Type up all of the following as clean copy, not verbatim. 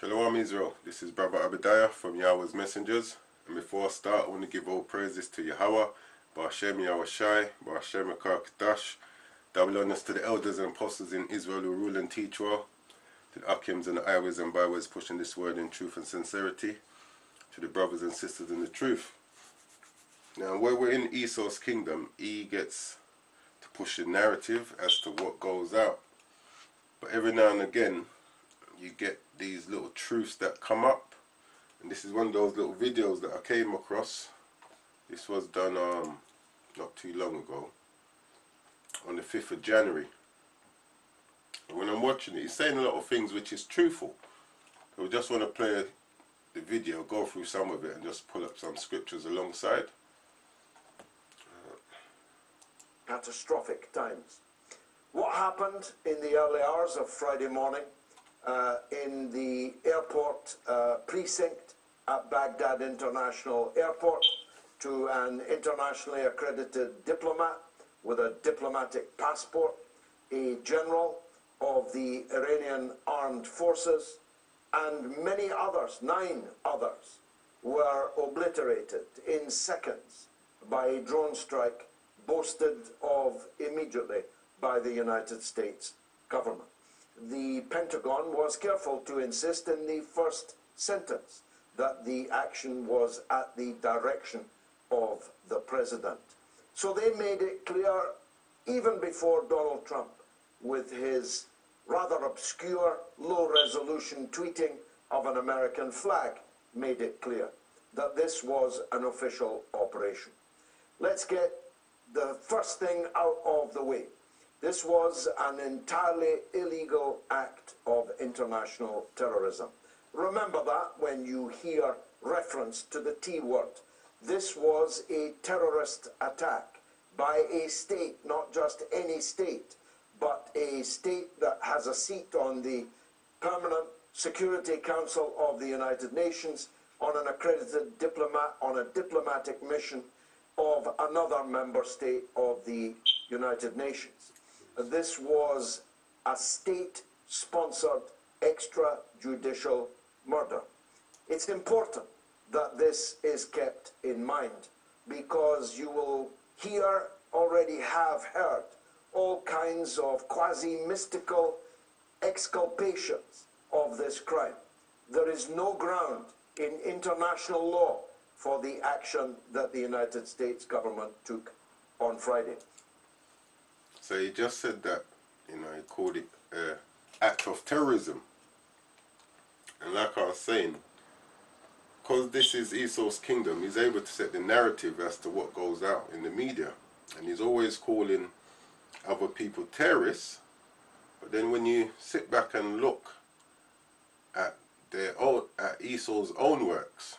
Shalom Israel, this is Brother Abadiah from Yahweh's Messengers, and before I start I want to give all praises to Yahweh, Ba'ashem Yahweh Shai, Ba'ashem Ekar Kadash, double honors to the elders and apostles in Israel who rule and teach well, to the Akims and the Iwis and Bywers pushing this word in truth and sincerity, to the brothers and sisters in the truth. Now where we're in Esau's kingdom, he gets to push the narrative as to what goes out, but every now and again you get these little truths that come up, and this is one of those little videos that I came across. This was done not too long ago, on the 5th of January. And when I'm watching it, he's saying a lot of things which is truthful. So we just want to play the video, go through some of it and just pull up some scriptures alongside. Catastrophic times. What happened in the early hours of Friday morning in the airport precinct at Baghdad International Airport to an internationally accredited diplomat with a diplomatic passport, a general of the Iranian armed forces, and many others, 9 others, were obliterated in seconds by a drone strike boasted of immediately by the United States government. The Pentagon was careful to insist in the first sentence that the action was at the direction of the president. So they made it clear, even before Donald Trump, with his rather obscure, low-resolution tweeting of an American flag, made it clear that this was an official operation. Let's get the first thing out of the way. This was an entirely illegal act of international terrorism. Remember that when you hear reference to the T word. This was a terrorist attack by a state, not just any state, but a state that has a seat on the Permanent Security Council of the United Nations, on an accredited diplomat, on a diplomatic mission of another member state of the United Nations. This was a state-sponsored extrajudicial murder. It's important that this is kept in mind, because you will already have heard all kinds of quasi-mystical exculpations of this crime. There is no ground in international law for the action that the United States government took on Friday. So he just said that, he called it an act of terrorism. And like I was saying, because this is Esau's kingdom, he's able to set the narrative as to what goes out in the media. And he's always calling other people terrorists. But then when you sit back and look at Esau's own works,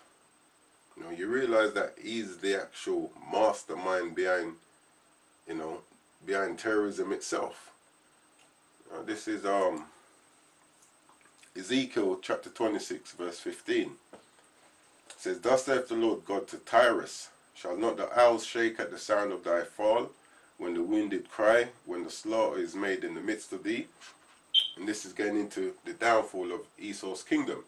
you realize that he's the actual mastermind behind, behind terrorism itself. This is Ezekiel chapter 26 verse 15. It says, "Thus saith the Lord God to Tyrus, shall not the owls shake at the sound of thy fall, when the wounded cry, when the slaughter is made in the midst of thee?" And this is getting into the downfall of Esau's kingdom.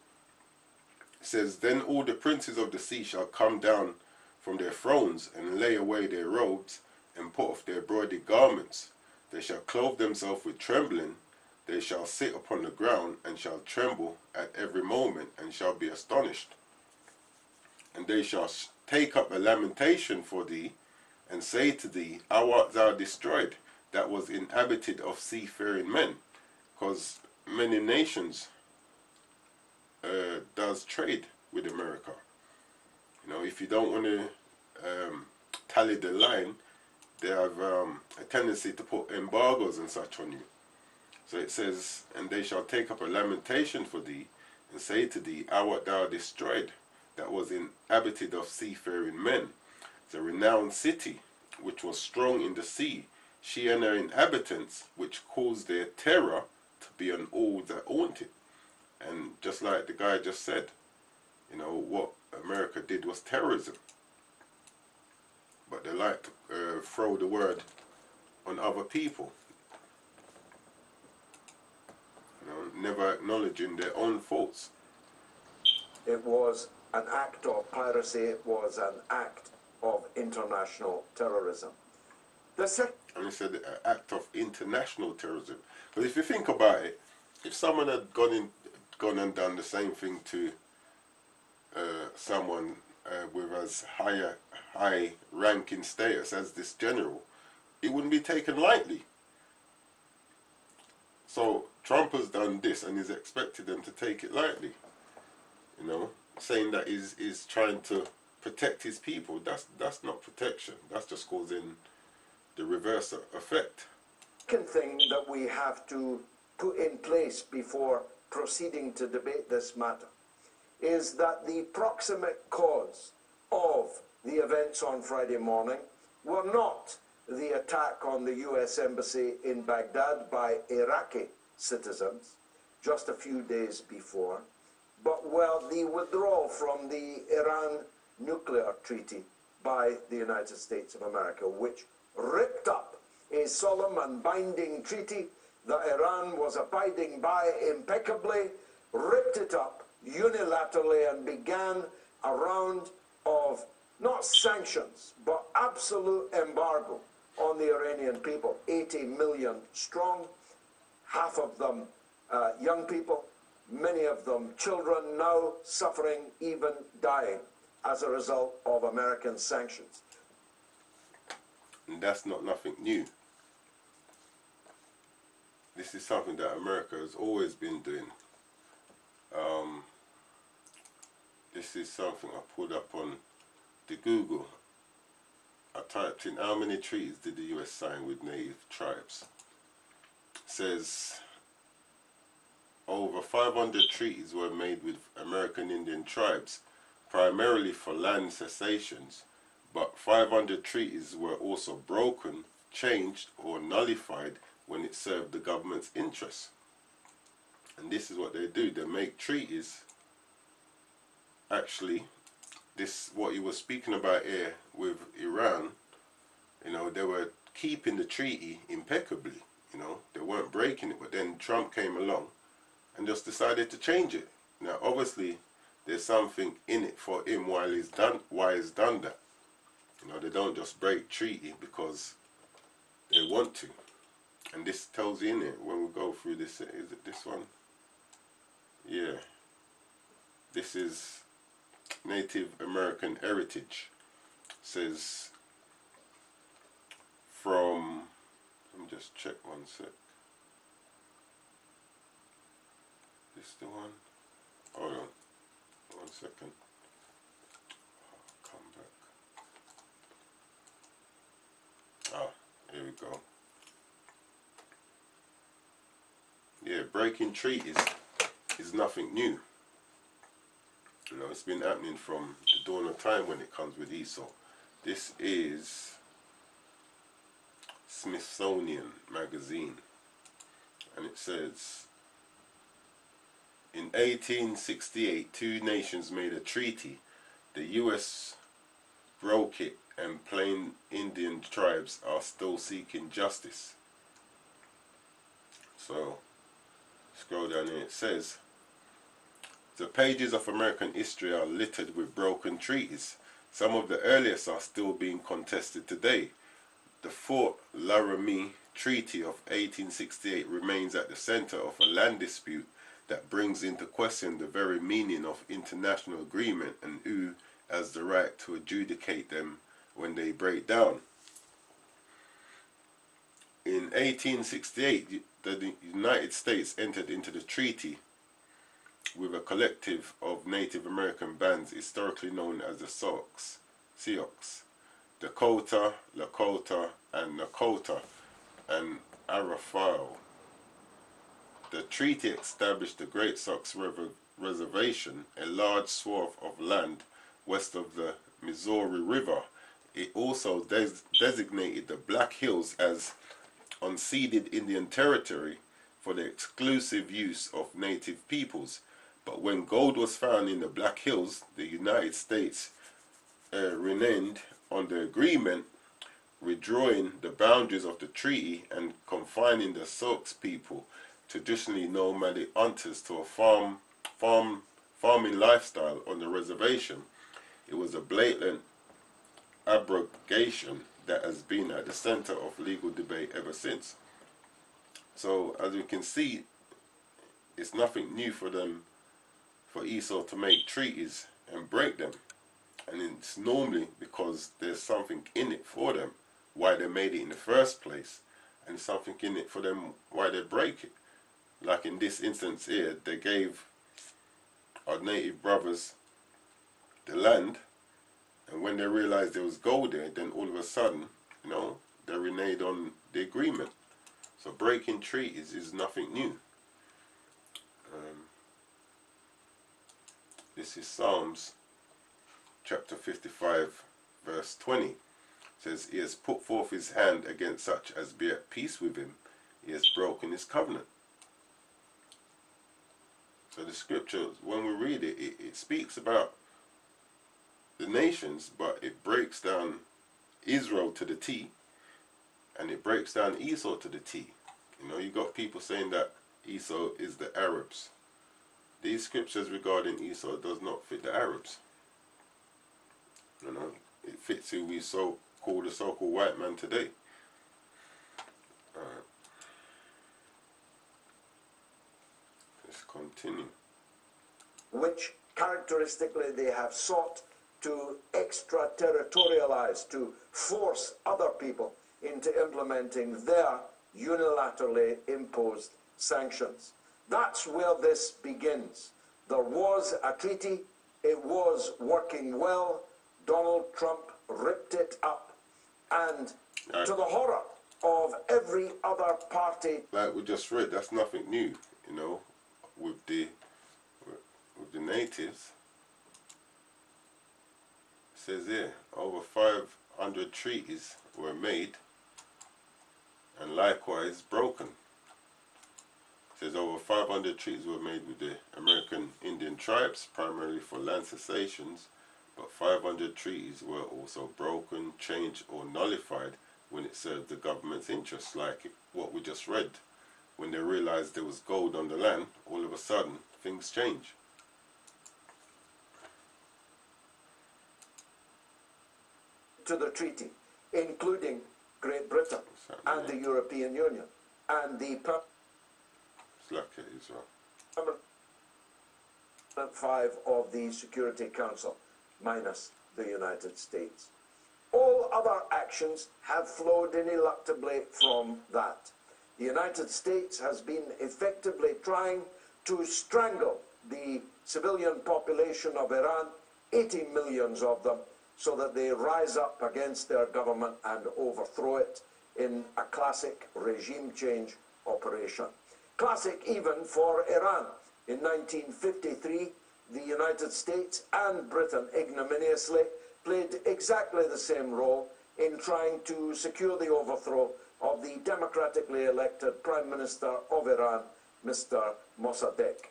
It says, "Then all the princes of the sea shall come down from their thrones, and lay away their robes, and put off their broidered garments. They shall clothe themselves with trembling. They shall sit upon the ground, and shall tremble at every moment, and shall be astonished. And they shall take up a lamentation for thee, and say to thee, How art thou destroyed, that was inhabited of seafaring men?" Because many nations does trade with America. If you don't want to tally the line, they have a tendency to put embargoes and such on you. So it says, "And they shall take up a lamentation for thee, and say to thee, How art thou destroyed, that was inhabited of seafaring men? The renowned city, which was strong in the sea, she and her inhabitants, which caused their terror to be on all that owned it." And just like the guy just said, what America did was terrorism. But they like to throw the word on other people. never acknowledging their own faults. It was an act of piracy. It was an act of international terrorism. The second... And he said an act of international terrorism. But if you think about it, if someone had gone and done the same thing to someone with as high ranking status as this general, it wouldn't be taken lightly. So Trump has done this and he's expected them to take it lightly. You know, saying that he's trying to protect his people. That's not protection. That's just causing the reverse effect. Second thing that we have to put in place before proceeding to debate this matter is that the proximate cause of the events on Friday morning were not the attack on the US Embassy in Baghdad by Iraqi citizens just a few days before, but were the withdrawal from the Iran nuclear treaty by the United States of America, which ripped up a solemn and binding treaty that Iran was abiding by impeccably, ripped it up unilaterally and began a round of not sanctions, but absolute embargo on the Iranian people, 80 million strong, half of them young people, many of them children, now suffering, even dying as a result of American sanctions. And that's not nothing new. This is something that America has always been doing. This is something I pulled up on the Google. I typed in how many treaties did the US sign with native tribes. It says over 500 treaties were made with American Indian tribes, primarily for land cessations, but 500 treaties were also broken, changed, or nullified when it served the government's interests. And this is what they do. They make treaties. Actually, this what you were speaking about here with Iran, you know, they were keeping the treaty impeccably, you know, they weren't breaking it, but then Trump came along and just decided to change it. Now obviously there's something in it for him why he's done that. You know, they don't just break treaty because they want to. And this tells you in it when we go through this. Is it this one? Yeah. This is Native American Heritage. Says from, let me just check one sec. This the one? Hold on. 1 second. Come back. Ah, here we go. Yeah, breaking treaties is nothing new. You know, it's been happening from the dawn of time when it comes with Esau. This is Smithsonian Magazine, and it says, in 1868, two nations made a treaty. The US broke it, and plain Indian tribes are still seeking justice. So, scroll down here, it says, the pages of American history are littered with broken treaties. Some of the earliest are still being contested today. The Fort Laramie Treaty of 1868 remains at the center of a land dispute that brings into question the very meaning of international agreement and who has the right to adjudicate them when they break down. In 1868, the United States entered into the treaty with a collective of Native American bands historically known as the Sioux, Dakota, Lakota, and Nakota, and Arapaho. The treaty established the Great Sioux Reservation, a large swath of land west of the Missouri River. It also designated the Black Hills as unceded Indian territory for the exclusive use of native peoples. But when gold was found in the Black Hills, the United States reneged on the agreement, withdrawing the boundaries of the treaty and confining the Sioux people, traditionally nomadic hunters, to a farming lifestyle on the reservation, it was a blatant abrogation that has been at the center of legal debate ever since. So as we can see, it's nothing new for them, for Esau to make treaties and break them. And it's normally because there's something in it for them, why they made it in the first place, and something in it for them why they break it. Like in this instance here, they gave our native brothers the land, and when they realized there was gold there, then all of a sudden, you know, they reneged on the agreement. So breaking treaties is nothing new. This is Psalms chapter 55 verse 20. It says, he has put forth his hand against such as be at peace with him. He has broken his covenant. So the scriptures, when we read it, it speaks about the nations, but it breaks down Israel to the T, and it breaks down Esau to the T. You know, you got people saying that Esau is the Arabs. These scriptures regarding Esau does not fit the Arabs. You know, it fits who we call the so-called white man today. Let's continue. Which characteristically they have sought to extraterritorialize, to force other people into implementing their unilaterally imposed sanctions. That's where this begins. There was a treaty, it was working well, Donald Trump ripped it up, and to the horror of every other party. Like we just read, that's nothing new, you know, with the natives. It says here, over 500 treaties were made and likewise broken. It says over 500 treaties were made with the American Indian tribes, primarily for land cessations, but 500 treaties were also broken, changed or nullified when it served the government's interests, like what we just read. When they realized there was gold on the land, all of a sudden things change. To the treaty, including Great Britain and the European Union and the permanent 5 of the Security Council, minus the United States. All other actions have flowed ineluctably from that. The United States has been effectively trying to strangle the civilian population of Iran, 80 million of them, so that they rise up against their government and overthrow it in a classic regime change operation. Classic even for Iran. In 1953, the United States and Britain ignominiously played exactly the same role in trying to secure the overthrow of the democratically elected Prime Minister of Iran, Mr. Mossadegh.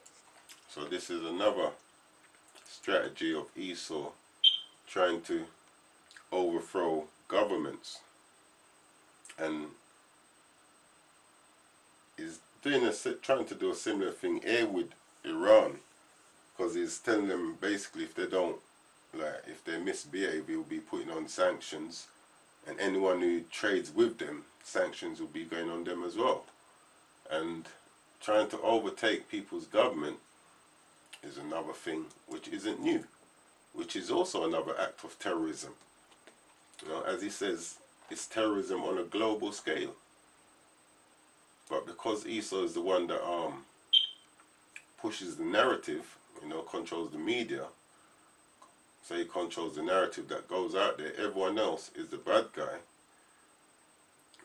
So this is another strategy of Esau trying to overthrow governments, and is trying to do a similar thing here with Iran, because he's telling them basically if they don't, like, if they misbehave, he'll be putting on sanctions, and anyone who trades with them, sanctions will be going on them as well. And trying to overtake people's government is another thing which isn't new, which is also another act of terrorism. You know, as he says, it's terrorism on a global scale. But because Esau is the one that pushes the narrative, you know, controls the media, so he controls the narrative that goes out there, everyone else is the bad guy,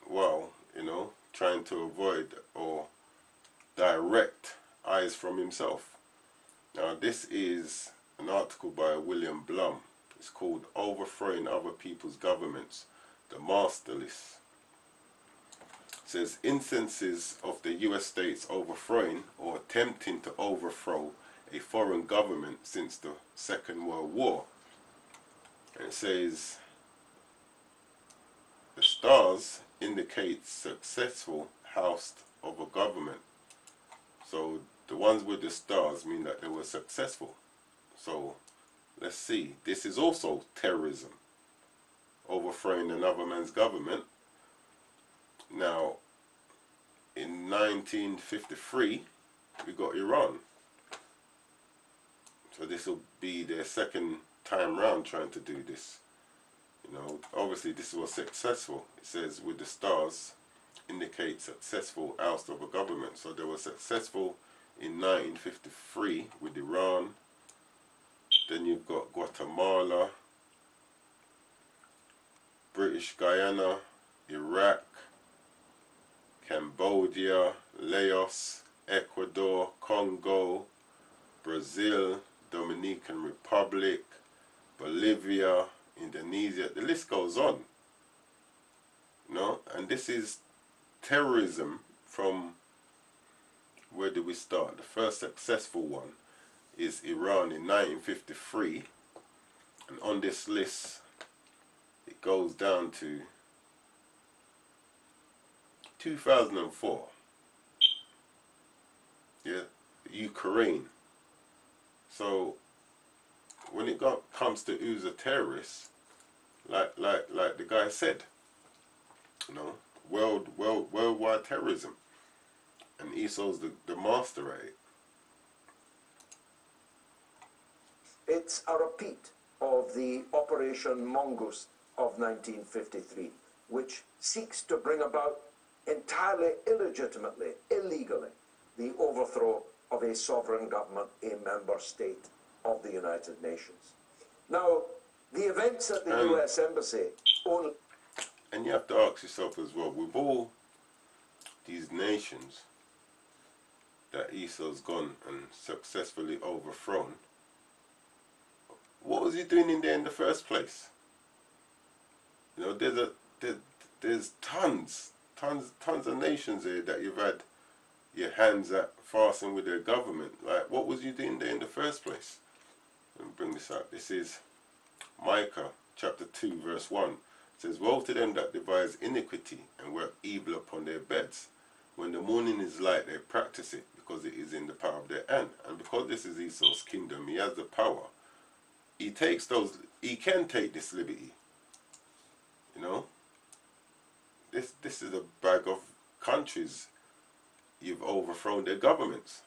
while, you know, trying to avoid or direct eyes from himself. Now this is an article by William Blum. It's called Overthrowing Other People's Governments, the Master List. It says instances of the US states overthrowing or attempting to overthrow a foreign government since the Second World War. And it says the stars indicate successful house of a government. So the ones with the stars mean that they were successful. So let's see. This is also terrorism, overthrowing another man's government. Now, in 1953, we got Iran. So this will be their second time round trying to do this. You know, obviously this was successful. It says with the stars indicate successful oust of a government. So they were successful in 1953 with Iran. Then you've got Guatemala, British Guyana, Iraq, Cambodia, Laos, Ecuador, Congo, Brazil, Dominican Republic, Bolivia, Indonesia. The list goes on. You know, and this is terrorism from, where did we start? The first successful one is Iran in 1953, and on this list it goes down to 2004. Yeah, Ukraine. So when it comes to who's a terrorist, like the guy said, you know, worldwide terrorism, and Esau's the master at it. It's a repeat of the Operation Mongoose of 1953, which seeks to bring about entirely illegitimately, illegally, the overthrow of a sovereign government, a member state of the United Nations. Now, the events at the US Embassy only... And you have to ask yourself as well, with all these nations that Esau's gone and successfully overthrown, what was he doing in there in the first place? You know, there's tons of nations here that you've had your hands at fastened with their government. Like, what was you doing there in the first place? Let me bring this out. This is Micah chapter 2 verse 1. It says, woe to them that devise iniquity and work evil upon their beds. When the morning is light, they practice it, because it is in the power of their hand. And because this is Esau's kingdom, he has the power. He can take this liberty. You know? This is a bag of countries you've overthrown their governments.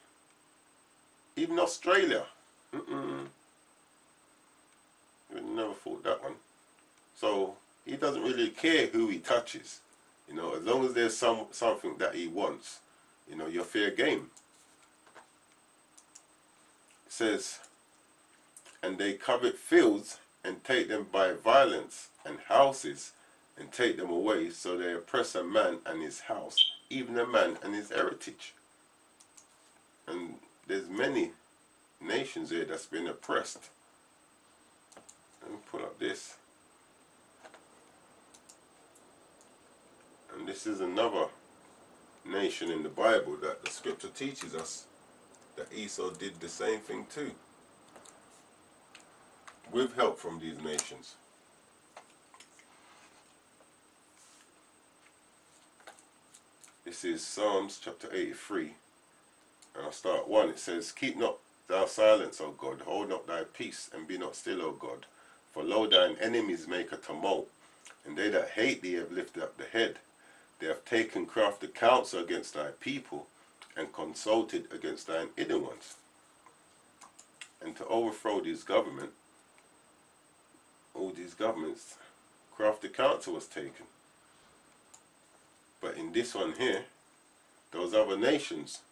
Even Australia. You never thought that one. So he doesn't really care who he touches. You know, as long as there's something that he wants, you know, you're fair game. It says, and they covet fields and take them by violence, and houses and take them away, so they oppress a man and his house, even a man and his heritage. And there's many nations here that's been oppressed. Let me pull up this. And this is another nation in the Bible that the scripture teaches us that Esau did the same thing too, with help from these nations. This is Psalms chapter 83, and I'll start 1. It says, keep not thou silence, O God, hold not thy peace, and be not still, O God. For lo, thine enemies make a tumult, and they that hate thee have lifted up the head. They have taken crafty counsel against thy people, and consulted against thine hidden ones. And to overthrow this government, all these governments, crafty counsel was taken. But in this one here, those other nations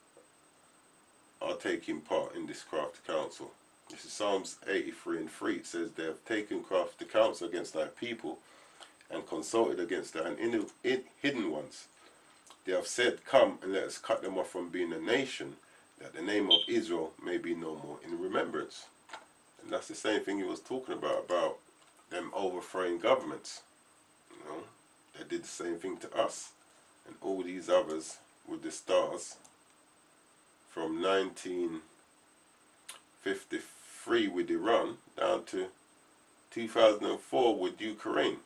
are taking part in this crafty counsel. This is Psalms 83 and 3. It says, they have taken crafty counsel against thy people, and consulted against thine hidden ones. They have said, come and let us cut them off from being a nation, that the name of Israel may be no more in remembrance. And that's the same thing he was talking about them overthrowing governments. You know, they did the same thing to us. And all these others with the stars from 1953 with Iran down to 2004 with Ukraine.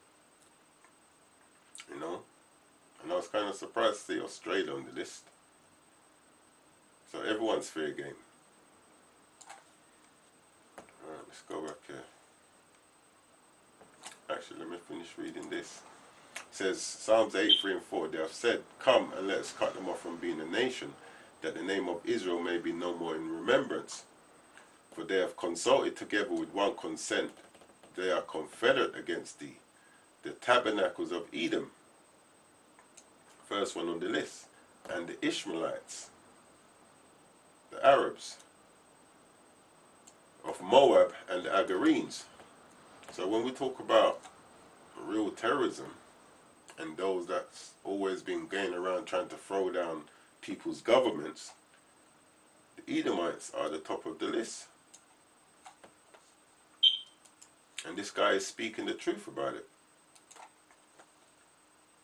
You know, and I was kind of surprised to see Australia on the list. So everyone's fair game. actually, let me finish reading this. It says, Psalms 8, 3 and 4, they have said, come and let us cut them off from being a nation, that the name of Israel may be no more in remembrance. For they have consulted together with one consent. They are confederate against thee. The tabernacles of Edom, first one on the list, and the Ishmaelites, the Arabs of Moab, and the Agarenes. So when we talk about real terrorism and those that's always been going around trying to throw down people's governments, the Edomites are the top of the list. And this guy is speaking the truth about it.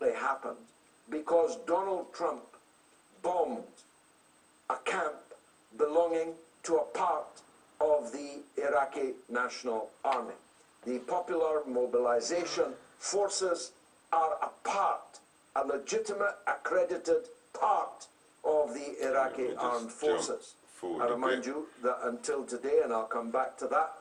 They happened because Donald Trump bombed a camp belonging to a part of the Iraqi National Army. The Popular Mobilization Forces are a legitimate, accredited part of the Iraqi Armed Forces. I remind you that until today, and I'll come back to that,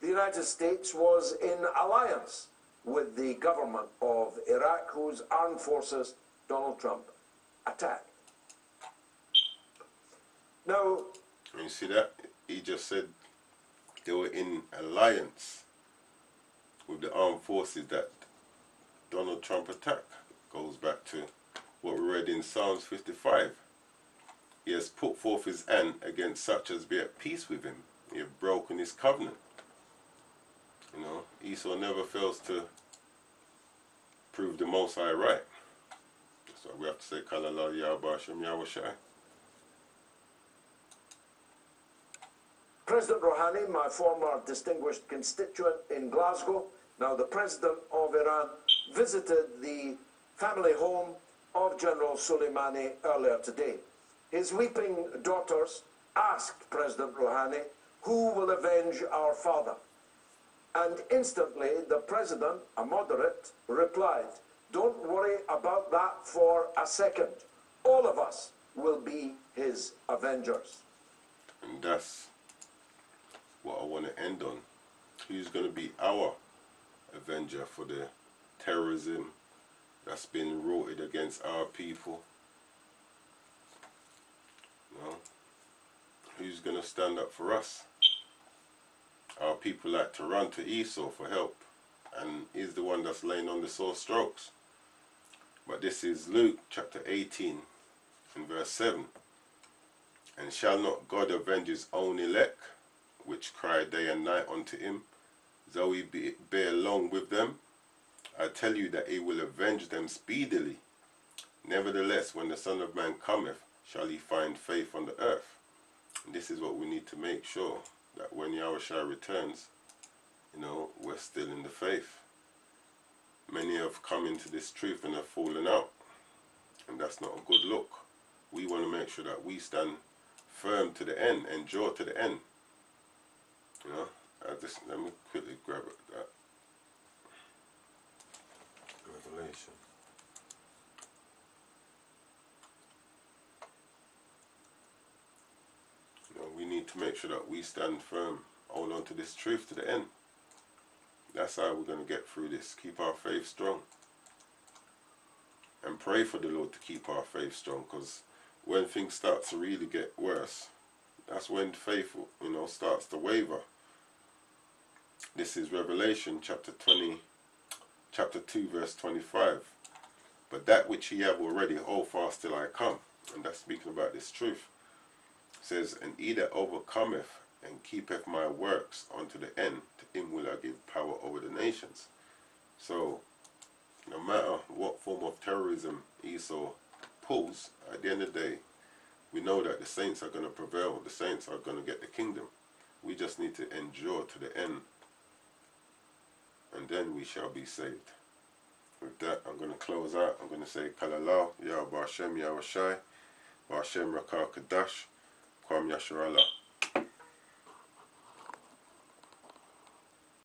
the United States was in alliance with the government of Iraq, whose armed forces Donald Trump attacked. Now, you see that? He just said they were in alliance with the armed forces that Donald Trump attacked. Goes back to what we read in Psalms 55. He has put forth his hand against such as be at peace with him. He have broken his covenant. You know, Esau never fails to prove the Most High right. So we have to say, Kalallah Yahweh Hashem Yahweh Shai. President Rouhani, my former distinguished constituent in Glasgow, now the President of Iran, visited the family home of General Soleimani earlier today. His weeping daughters asked President Rouhani, who will avenge our father? And instantly the President, a moderate, replied, don't worry about that for a second. All of us will be his avengers. And that's what I want to end on. Who's going to be our avenger for the terrorism that's been wrought against our people? You know, who's going to stand up for us? Our people like to run to Esau for help, and he's the one that's laying on the sore strokes. But this is Luke chapter 18 and verse 7. And shall not God avenge his own elect, which cry day and night unto him, though he bear long with them? I tell you that he will avenge them speedily. Nevertheless, when the Son of Man cometh, shall he find faith on the earth? And this is what we need to make sure, that when Yahushua returns, you know, we're still in the faith. Many have come into this truth and have fallen out, and that's not a good look. We want to make sure that we stand firm to the end, endure to the end. You know, let me quickly grab it, that Revelation. You know, we need to make sure that we stand firm, hold on to this truth to the end. That's how we're going to get through this. Keep our faith strong. And pray for the Lord to keep our faith strong, because when things start to really get worse, that's when faith, you know, starts to waver. This is Revelation chapter 2 verse 25. But that which ye have already, hold fast till I come. And that's speaking about this truth. It says, and he that overcometh and keepeth my works unto the end, to him will I give power over the nations. So, no matter what form of terrorism Esau pulls, at the end of the day, we know that the saints are going to prevail. The saints are going to get the kingdom. We just need to endure to the end, and then we shall be saved. With that, I'm going to close out. I'm going to say, Kalalau, Yahweh Hashem Yahweh Shai, Hashem Rakar Kadash, Kwam Yasharallah.